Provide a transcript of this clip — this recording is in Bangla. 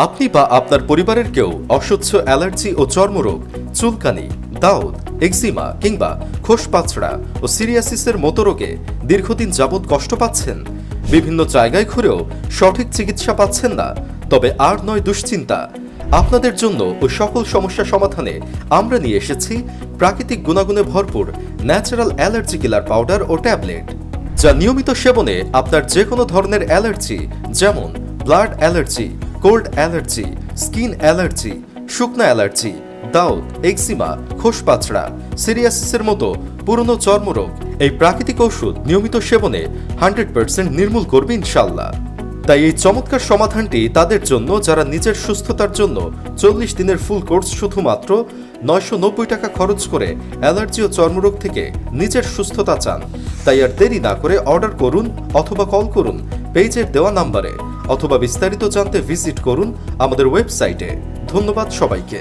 আপনি বা আপনার পরিবারের কেউ অসহ্য অ্যালার্জি ও চর্মরোগ, চুলকানি, দাউদ, এক্সিমা কিংবা খোসপাঁচড়া ও সিরিয়াসিসের মতো রোগে দীর্ঘদিন যাবৎ কষ্ট পাচ্ছেন, বিভিন্ন জায়গায় ঘুরেও সঠিক চিকিৎসা পাচ্ছেন না, তবে আর নয় দুশ্চিন্তা। আপনাদের জন্য ওই সকল সমস্যা সমাধানে আমরা নিয়ে এসেছি প্রাকৃতিক গুণাগুণে ভরপুর ন্যাচারাল অ্যালার্জি কিলার পাউডার ও ট্যাবলেট, যা নিয়মিত সেবনে আপনার যে কোনো ধরনের অ্যালার্জি, যেমন blood allergy, cold allergy, skin allergy, শুকনা অ্যালার্জি, দাউদ, এক্সিমা, খোসপাঁচড়া, সিরিয়াসিসের মতো পুরনো চর্মরোগ এই প্রাকৃতিক ওষুধ নিয়মিত সেবনে 100% নির্মূল করবে ইনশাল্লাহ। তাই এই চমৎকার সমাধানটি তাদের জন্য যারা নিজের সুস্থতার জন্য 40 দিনের ফুল কোর্স শুধুমাত্র 990 টাকা খরচ করে অ্যালার্জি ও চর্মরোগ থেকে নিজের সুস্থতা চান। তাই আর দেরি না করে অর্ডার করুন অথবা কল করুন পেজের দেওয়া নাম্বারে, অথবা বিস্তারিত জানতে ভিজিট করুন আমাদের ওয়েবসাইটে। ধন্যবাদ সবাইকে।